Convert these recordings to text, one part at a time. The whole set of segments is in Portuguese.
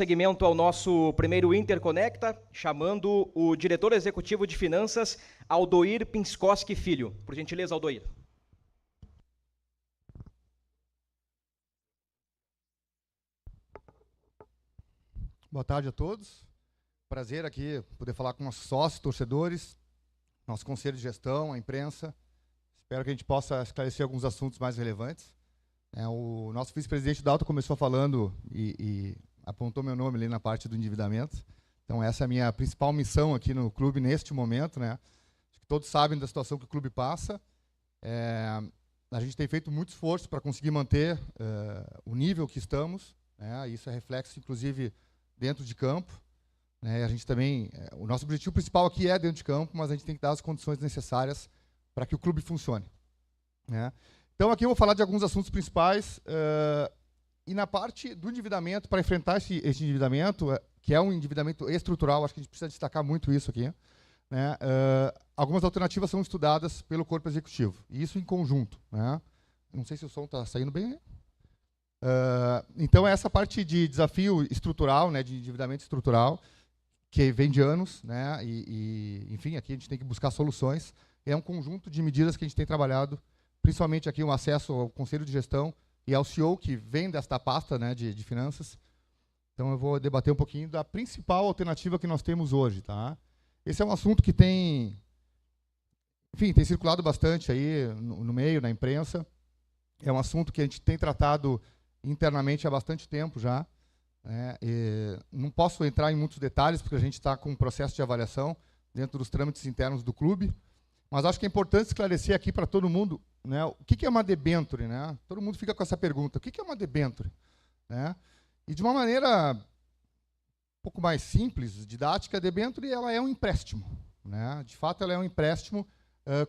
Seguimento ao nosso primeiro Interconecta, chamando o diretor executivo de finanças, Aldoir Pinskoski Filho. Por gentileza, Aldoir. Boa tarde a todos. Prazer aqui poder falar com nossos sócios, torcedores, nosso conselho de gestão, a imprensa. Espero que a gente possa esclarecer alguns assuntos mais relevantes. O nosso vice-presidente Dalton começou falando e apontou meu nome ali na parte do endividamento. Então, essa é a minha principal missão aqui no clube neste momento, né? Acho que todos sabem da situação que o clube passa. A gente tem feito muito esforço para conseguir manter o nível que estamos, né? Isso é reflexo, inclusive, dentro de campo. A gente também, o nosso objetivo principal aqui é dentro de campo, mas a gente tem que dar as condições necessárias para que o clube funcione, né? Então, aqui eu vou falar de alguns assuntos principais. E na parte do endividamento, para enfrentar esse endividamento, que é um endividamento estrutural, acho que a gente precisa destacar muito isso aqui, né? Algumas alternativas são estudadas pelo corpo executivo, e isso em conjunto, né? Não sei se o som está saindo bem. Então, essa parte de desafio estrutural, né, de endividamento estrutural, que vem de anos, né, enfim, aqui a gente tem que buscar soluções. É um conjunto de medidas que a gente tem trabalhado, principalmente aqui o acesso ao conselho de gestão e ao CEO, que vem desta pasta, né, de finanças. Então, eu vou debater um pouquinho da principal alternativa que nós temos hoje, tá? Esse é um assunto que tem circulado bastante aí no meio, na imprensa. É um assunto que a gente tem tratado internamente há bastante tempo já, né? Não posso entrar em muitos detalhes, porque a gente está com um processo de avaliação dentro dos trâmites internos do clube, mas acho que é importante esclarecer aqui para todo mundo, né, o que é uma debênture, né? Todo mundo fica com essa pergunta, o que é uma debênture, né? E de uma maneira um pouco mais simples, didática, a debênture ela é um empréstimo, né? De fato, ela é um empréstimo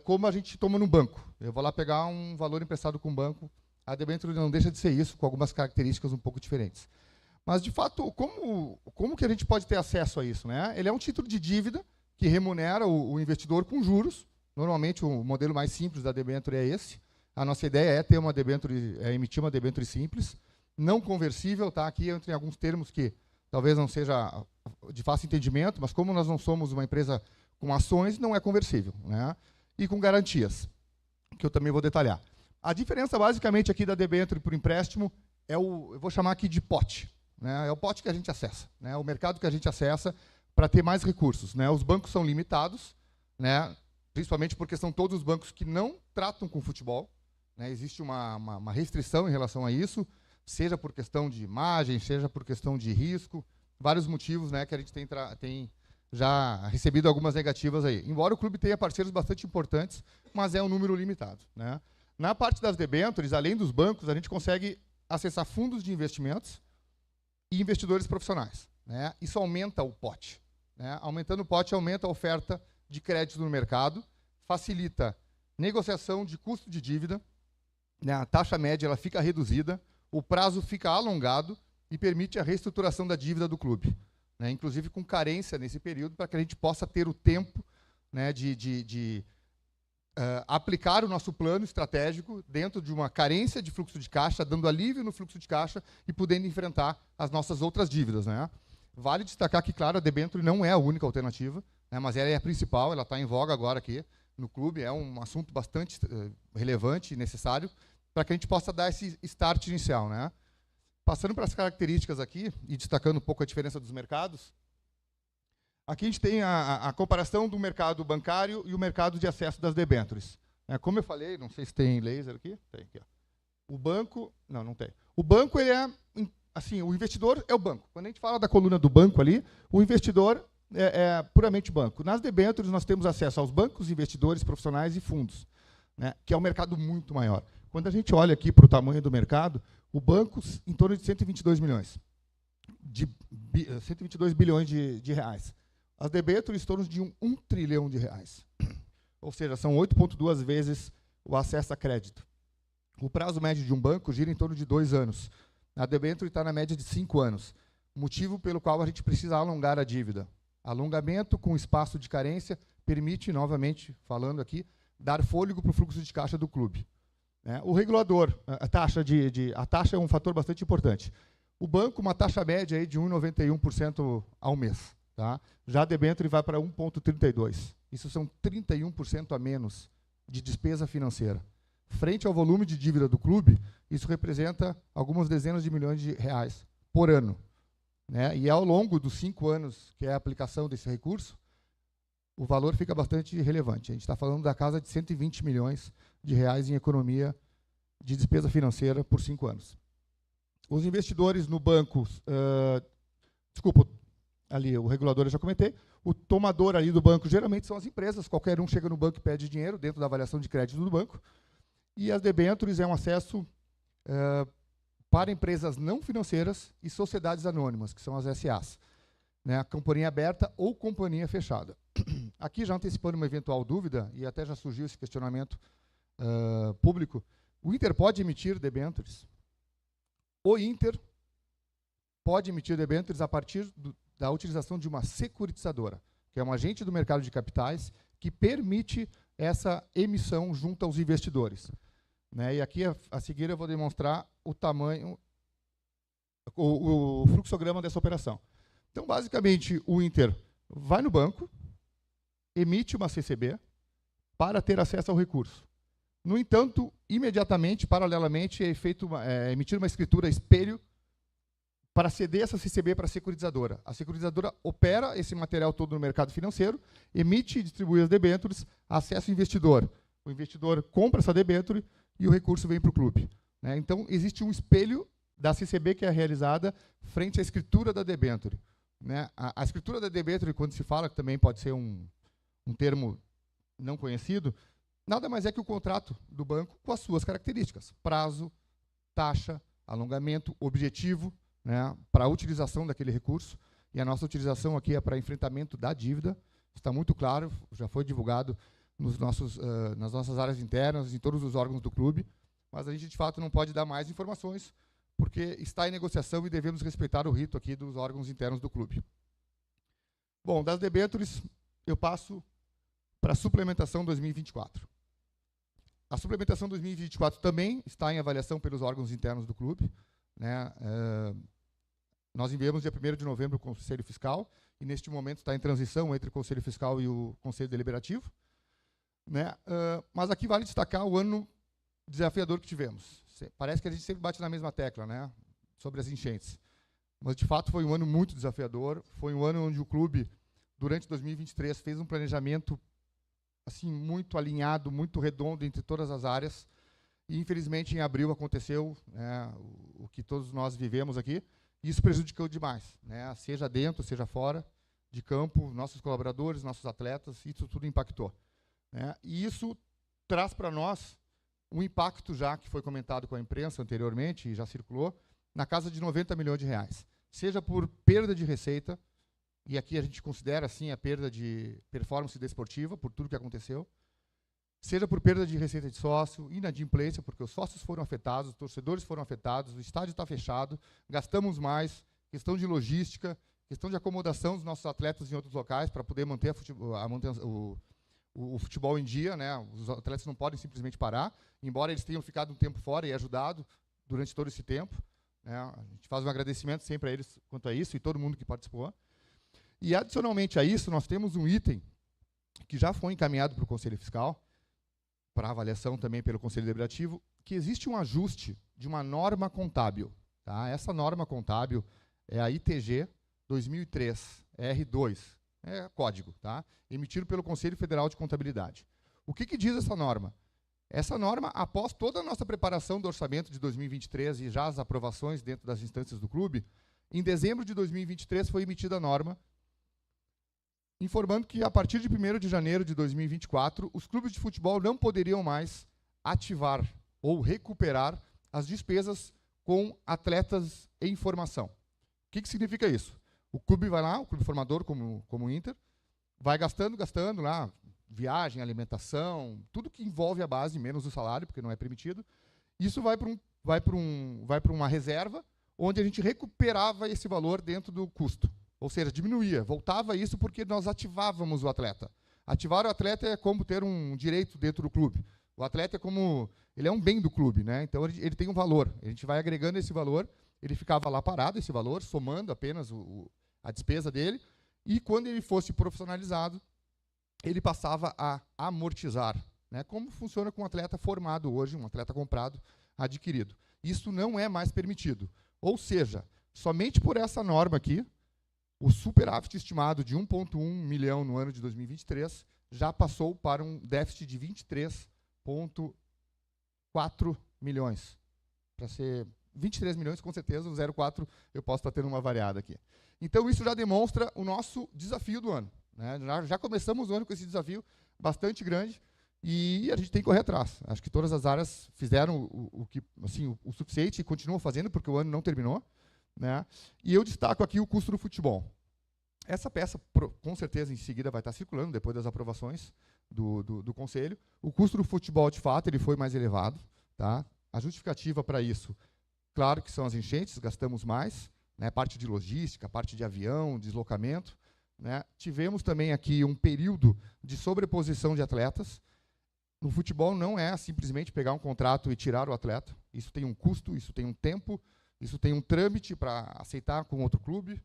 como a gente toma no banco. Eu vou lá pegar um valor emprestado com o banco, a debênture não deixa de ser isso, com algumas características um pouco diferentes. Mas, de fato, como que a gente pode ter acesso a isso, né? Ele é um título de dívida que remunera o investidor com juros. Normalmente, o modelo mais simples da debênture é esse. A nossa ideia é ter uma debênture, emitir uma debênture simples, não conversível, tá? Aqui entre alguns termos que talvez não seja de fácil entendimento, mas como nós não somos uma empresa com ações, não é conversível, né? E com garantias, que eu também vou detalhar. A diferença, basicamente, aqui da debênture por empréstimo é eu vou chamar aqui de pote, né? É o pote que a gente acessa, né? O mercado que a gente acessa para ter mais recursos, né? Os bancos são limitados, né? Principalmente porque são todos os bancos que não tratam com futebol, né? Existe uma restrição em relação a isso, seja por questão de imagem, seja por questão de risco, vários motivos, né, que a gente tem já recebido algumas negativas aí. Embora o clube tenha parceiros bastante importantes, mas é um número limitado, né? Na parte das debêntures, além dos bancos, a gente consegue acessar fundos de investimentos e investidores profissionais, né? Isso aumenta o pote, né? Aumentando o pote, aumenta a oferta de crédito no mercado, facilita negociação de custo de dívida, né? A taxa média ela fica reduzida, o prazo fica alongado e permite a reestruturação da dívida do clube, né? Inclusive com carência nesse período, para que a gente possa ter o tempo, né, de aplicar o nosso plano estratégico dentro de uma carência de fluxo de caixa, dando alívio no fluxo de caixa e podendo enfrentar as nossas outras dívidas, né? Vale destacar que, claro, a debênture não é a única alternativa, né, mas ela é a principal, ela está em voga agora aqui no clube, é um assunto bastante relevante e necessário para que a gente possa dar esse start inicial, né? Passando para as características aqui e destacando um pouco a diferença dos mercados, aqui a gente tem a comparação do mercado bancário e o mercado de acesso das debêntures. Como eu falei, não sei se tem laser aqui, tem aqui, ó. O banco, não tem. O banco, ele é, assim, o investidor é o banco. Quando a gente fala da coluna do banco ali, o investidor é puramente banco. Nas debêntures, nós temos acesso aos bancos, investidores, profissionais e fundos, né, que é um mercado muito maior. Quando a gente olha aqui para o tamanho do mercado, o banco, em torno de 122 milhões, 122 bilhões de reais. As debêntures, em torno de 1 trilhão de reais. Ou seja, são 8,2 vezes o acesso a crédito. O prazo médio de um banco gira em torno de 2 anos. A debênture está na média de 5 anos. Motivo pelo qual a gente precisa alongar a dívida. Alongamento com espaço de carência permite, novamente falando aqui, dar fôlego para o fluxo de caixa do clube. O regulador, a taxa é um fator bastante importante. O banco, uma taxa média aí de 1,91% ao mês. Tá? Já a debênture vai para 1,32%. Isso são 31% a menos de despesa financeira. Frente ao volume de dívida do clube, isso representa algumas dezenas de milhões de reais por ano. Né? E ao longo dos 5 anos, que é a aplicação desse recurso, o valor fica bastante relevante. A gente está falando da casa de 120 milhões de reais em economia de despesa financeira por 5 anos. Os investidores no banco, desculpa, ali o regulador eu já comentei, o tomador ali do banco geralmente são as empresas, qualquer um chega no banco e pede dinheiro dentro da avaliação de crédito do banco, e as debêntures é um acesso para empresas não financeiras e sociedades anônimas, que são as SAs, né, companhia aberta ou companhia fechada. Aqui, já antecipando uma eventual dúvida, e até já surgiu esse questionamento público, o Inter pode emitir debêntures? O Inter pode emitir debêntures a partir da utilização de uma securitizadora, que é um agente do mercado de capitais que permite essa emissão junto aos investidores. Né? E aqui, a seguir, eu vou demonstrar o tamanho, o fluxograma dessa operação. Então, basicamente, o Inter vai no banco, emite uma CCB para ter acesso ao recurso. No entanto, imediatamente, paralelamente, é emitida uma escritura espelho para ceder essa CCB para a securitizadora. A securitizadora opera esse material todo no mercado financeiro, emite e distribui as debêntures, acessa o investidor. O investidor compra essa debênture e o recurso vem para o clube. Né? Então, existe um espelho da CCB que é realizada frente à escritura da debênture. Né? A escritura da debênture, quando se fala, que também pode ser um termo não conhecido, nada mais é que o contrato do banco com as suas características. Prazo, taxa, alongamento, objetivo, né, para a utilização daquele recurso. E a nossa utilização aqui é para enfrentamento da dívida. Está muito claro, já foi divulgado nas nossas áreas internas, em todos os órgãos do clube. Mas a gente, de fato, não pode dar mais informações, porque está em negociação e devemos respeitar o rito aqui dos órgãos internos do clube. Bom, das debêntures, eu passo para a suplementação 2024. A suplementação 2024 também está em avaliação pelos órgãos internos do clube. Né? Nós enviamos dia 1º de novembro o Conselho Fiscal, e neste momento está em transição entre o Conselho Fiscal e o Conselho Deliberativo. Né? Mas aqui vale destacar o ano desafiador que tivemos. Parece que a gente sempre bate na mesma tecla, né, sobre as enchentes. Mas, de fato, foi um ano muito desafiador. Foi um ano onde o clube, durante 2023, fez um planejamento assim, muito alinhado, muito redondo entre todas as áreas. E, infelizmente, em abril aconteceu, né, o que todos nós vivemos aqui, e isso prejudicou demais, né, seja dentro, seja fora de campo, nossos colaboradores, nossos atletas, isso tudo impactou. Né, e isso traz para nós um impacto, já que foi comentado com a imprensa anteriormente, e já circulou, na casa de 90 milhões de reais. Seja por perda de receita, e aqui a gente considera, assim, a perda de performance desportiva, por tudo que aconteceu, seja por perda de receita de sócio, inadimplência, porque os sócios foram afetados, os torcedores foram afetados, o estádio está fechado, gastamos mais, questão de logística, questão de acomodação dos nossos atletas em outros locais para poder manter o futebol em dia, né? Os atletas não podem simplesmente parar, embora eles tenham ficado um tempo fora e ajudado durante todo esse tempo. Né? A gente faz um agradecimento sempre a eles quanto a isso e todo mundo que participou. E, adicionalmente a isso, nós temos um item que já foi encaminhado para o Conselho Fiscal, para avaliação também pelo Conselho Deliberativo, que existe um ajuste de uma norma contábil. Tá? Essa norma contábil é a ITG 2003, R2, é código, tá? Emitido pelo Conselho Federal de Contabilidade. O que diz essa norma? Essa norma, após toda a nossa preparação do orçamento de 2023 e já as aprovações dentro das instâncias do clube, em dezembro de 2023 foi emitida a norma informando que, a partir de 1º de janeiro de 2024, os clubes de futebol não poderiam mais ativar ou recuperar as despesas com atletas em formação. O que significa isso? O clube vai lá, o clube formador, como o Inter, vai gastando lá, viagem, alimentação, tudo que envolve a base, menos o salário, porque não é permitido. Isso vai para uma reserva, onde a gente recuperava esse valor dentro do custo. Ou seja, diminuía, voltava isso porque nós ativávamos o atleta. Ativar o atleta é como ter um direito dentro do clube. O atleta ele é um bem do clube, né? Então ele tem um valor. A gente vai agregando esse valor ele ficava lá parado, esse valor, somando apenas a despesa dele, e quando ele fosse profissionalizado, ele passava a amortizar, né? Como funciona com um atleta formado hoje, um atleta comprado, adquirido. Isso não é mais permitido. Ou seja, somente por essa norma aqui, o superávit estimado de 1,1 milhão no ano de 2023 já passou para um déficit de 23,4 milhões. Para ser 23 milhões, com certeza, o 0,4 eu posso estar tendo uma variada aqui. Então, isso já demonstra o nosso desafio do ano, né? Já começamos o ano com esse desafio bastante grande e a gente tem que correr atrás. Acho que todas as áreas fizeram o suficiente e continuam fazendo, porque o ano não terminou, né? E eu destaco aqui o custo do futebol. Essa peça, com certeza, em seguida vai estar circulando, depois das aprovações do Conselho. O custo do futebol, de fato, ele foi mais elevado. Tá? A justificativa para isso, claro que são as enchentes, gastamos mais, né? Parte de logística, parte de avião, deslocamento. Né? Tivemos também aqui um período de sobreposição de atletas. No futebol não é simplesmente pegar um contrato e tirar o atleta. Isso tem um custo, isso tem um tempo, isso tem um trâmite para aceitar com outro clube.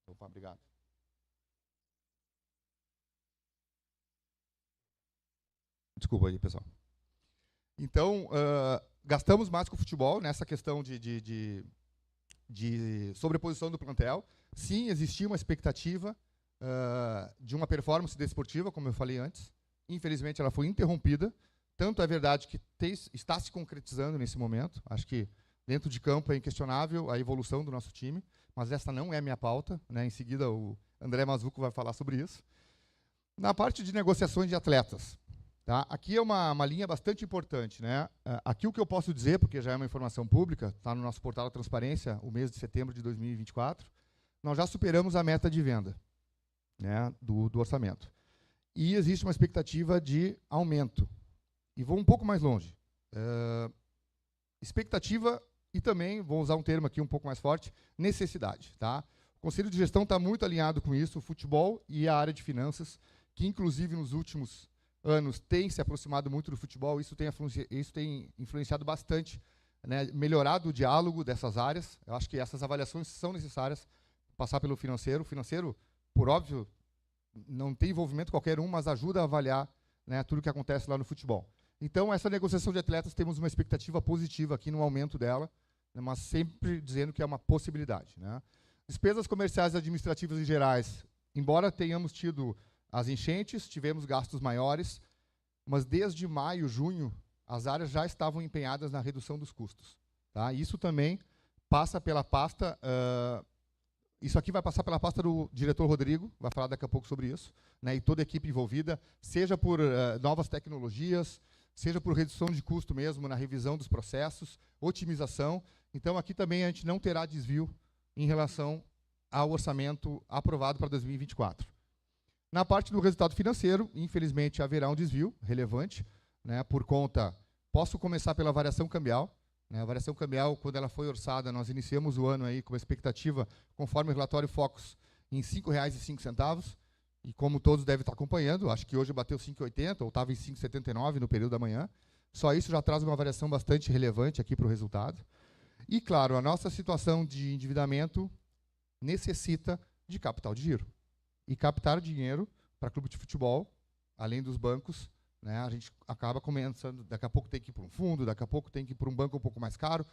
Opa, obrigado. Desculpa aí, pessoal. Então, gastamos mais com o futebol nessa questão de sobreposição do plantel. Sim, existia uma expectativa de uma performance desportiva, como eu falei antes. Infelizmente, ela foi interrompida. Tanto é verdade que está se concretizando nesse momento. Acho que dentro de campo é inquestionável a evolução do nosso time, mas essa não é a minha pauta, né? Em seguida, o André Mazuco vai falar sobre isso. Na parte de negociações de atletas, tá? Aqui é uma linha bastante importante, né? Aqui o que eu posso dizer, porque já é uma informação pública, está no nosso portal da transparência, o mês de setembro de 2024, nós já superamos a meta de venda, né, do orçamento. E existe uma expectativa de aumento. E vou um pouco mais longe. Expectativa e também, vou usar um termo aqui um pouco mais forte, necessidade. Tá? O Conselho de Gestão está muito alinhado com isso, o futebol e a área de finanças, que inclusive nos últimos anos tem se aproximado muito do futebol, isso tem influenciado bastante, né, melhorado o diálogo dessas áreas. Eu acho que essas avaliações são necessárias, passar pelo financeiro. O financeiro, por óbvio, não tem envolvimento qualquer um, mas ajuda a avaliar, né, tudo o que acontece lá no futebol. Então, essa negociação de atletas, temos uma expectativa positiva aqui no aumento dela, né, mas sempre dizendo que é uma possibilidade. Né? Despesas comerciais, administrativas e gerais, embora tenhamos tido as enchentes, tivemos gastos maiores, mas desde maio, junho, as áreas já estavam empenhadas na redução dos custos. Tá? Isso também passa pela pasta... isso aqui vai passar pela pasta do diretor Rodrigo, vai falar daqui a pouco sobre isso, né, e toda a equipe envolvida, seja por novas tecnologias, seja por redução de custo mesmo, na revisão dos processos, otimização. Então, aqui também a gente não terá desvio em relação ao orçamento aprovado para 2024. Na parte do resultado financeiro, infelizmente, haverá um desvio relevante, né, por conta... Posso começar pela variação cambial. A variação cambial, quando ela foi orçada, nós iniciamos o ano aí com a expectativa, conforme o relatório Focus, em R$ 5,05. E como todos devem estar acompanhando, acho que hoje bateu 5,80, ou estava em 5,79 no período da manhã. Só isso já traz uma variação bastante relevante aqui para o resultado. E, claro, a nossa situação de endividamento necessita de capital de giro. E captar dinheiro para clube de futebol, além dos bancos, né, a gente acaba começando, daqui a pouco tem que ir para um fundo, daqui a pouco tem que ir para um banco um pouco mais caro,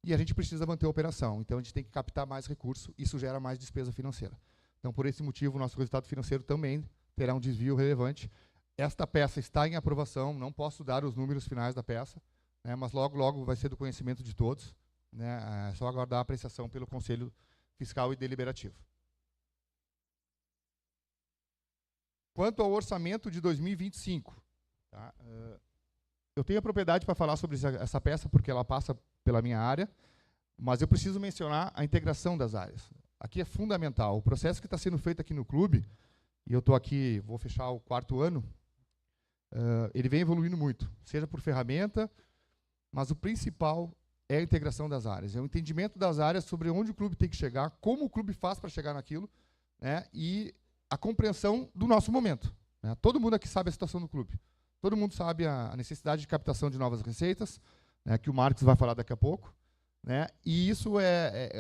e a gente precisa manter a operação. Então, a gente tem que captar mais recurso, isso gera mais despesa financeira. Então, por esse motivo, o nosso resultado financeiro também terá um desvio relevante. Esta peça está em aprovação, não posso dar os números finais da peça, né, mas logo, logo vai ser do conhecimento de todos. Né, é só aguardar a apreciação pelo Conselho Fiscal e Deliberativo. Quanto ao orçamento de 2025, tá, eu tenho a propriedade para falar sobre essa peça, porque ela passa pela minha área, mas eu preciso mencionar a integração das áreas. Aqui é fundamental. O processo que está sendo feito aqui no clube, e eu estou aqui, vou fechar o 4º ano, ele vem evoluindo muito, seja por ferramenta, mas o principal é a integração das áreas, é o entendimento das áreas sobre onde o clube tem que chegar, como o clube faz para chegar naquilo, né, e a compreensão do nosso momento. Né. Todo mundo aqui sabe a situação do clube. Todo mundo sabe a necessidade de captação de novas receitas, né, que o Marcos vai falar daqui a pouco. né? E isso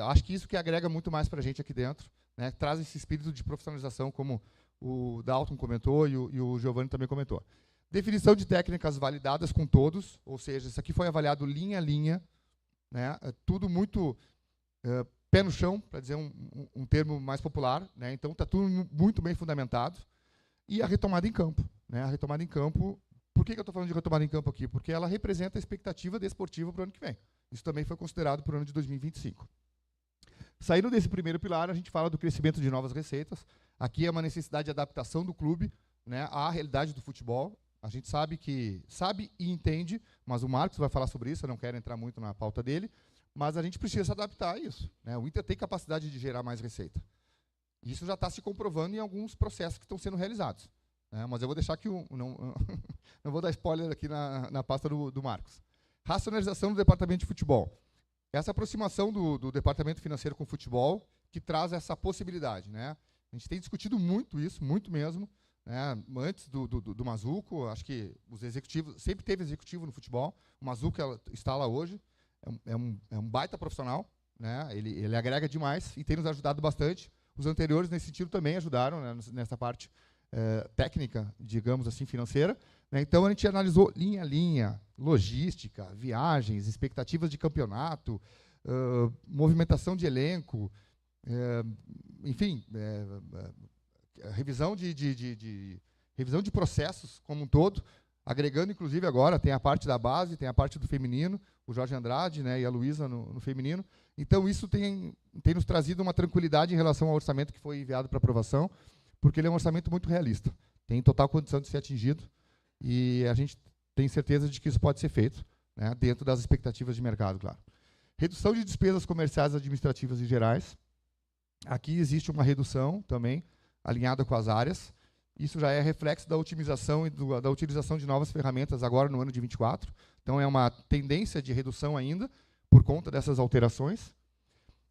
acho que isso que agrega muito mais para a gente aqui dentro, né? Traz esse espírito de profissionalização, como o Dalton comentou e o Giovanni também comentou. Definição de técnicas validadas com todos, ou seja, isso aqui foi avaliado linha a linha, né? Tudo muito pé no chão, para dizer um termo mais popular, né? Então está tudo muito bem fundamentado. E a retomada em campo, né? A retomada em campo. Por que eu estou falando de retomada em campo aqui? Porque ela representa a expectativa desportiva para o ano que vem. Isso também foi considerado para o ano de 2025. Saindo desse primeiro pilar, a gente fala do crescimento de novas receitas. Aqui é uma necessidade de adaptação do clube, né, à realidade do futebol. A gente sabe e entende, mas o Marcos vai falar sobre isso, eu não quero entrar muito na pauta dele, mas a gente precisa se adaptar a isso, né? O Inter tem capacidade de gerar mais receita. Isso já está se comprovando em alguns processos que estão sendo realizados. Mas eu vou deixar aqui, não vou dar spoiler aqui na pasta do Marcos. Racionalização do departamento de futebol. Essa aproximação do departamento financeiro com o futebol que traz essa possibilidade, né? A gente tem discutido muito isso, muito mesmo, né? Antes do Mazzuco, acho que os executivos, sempre teve executivo no futebol, o Mazzuco está lá hoje, é um baita profissional, né? Ele agrega demais e tem nos ajudado bastante. Os anteriores, nesse sentido, também ajudaram, né, nessa parte técnica, digamos assim, financeira, né? Então, a gente analisou linha a linha, logística, viagens, expectativas de campeonato, movimentação de elenco, enfim, revisão de processos como um todo, agregando, inclusive, agora, tem a parte da base, tem a parte do feminino, o Jorge Andrade, né, e a Luísa no feminino. Então, isso tem nos trazido uma tranquilidade em relação ao orçamento que foi enviado para aprovação, porque ele é um orçamento muito realista, tem total condição de ser atingido, e a gente tem certeza de que isso pode ser feito, né, dentro das expectativas de mercado, claro. Redução de despesas comerciais, administrativas e gerais. Aqui existe uma redução também, alinhada com as áreas. Isso já é reflexo da otimização e da utilização de novas ferramentas agora no ano de 24. Então, é uma tendência de redução ainda, por conta dessas alterações.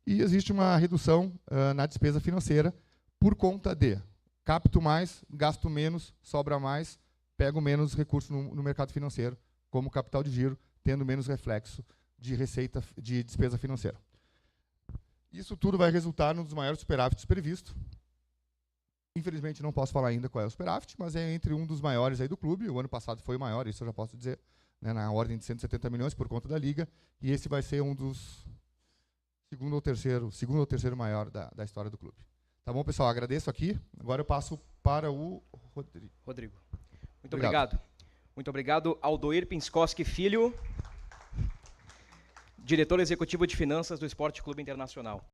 E existe uma redução na despesa financeira, por conta de capto mais, gasto menos, sobra mais, pego menos recursos no mercado financeiro, como capital de giro, tendo menos reflexo de receita, de despesa financeira. Isso tudo vai resultar num dos maiores superávites previstos. Infelizmente, não posso falar ainda qual é o superávit, mas é entre um dos maiores aí do clube. O ano passado foi o maior, isso eu já posso dizer, né, na ordem de 170 milhões por conta da Liga, e esse vai ser um dos segundo ou terceiro maior da história do clube. Tá bom, pessoal? Agradeço aqui. Agora eu passo para o Rodrigo. Muito obrigado. Muito obrigado, Aldoir Pinskoski Filho, diretor executivo de finanças do Esporte Clube Internacional.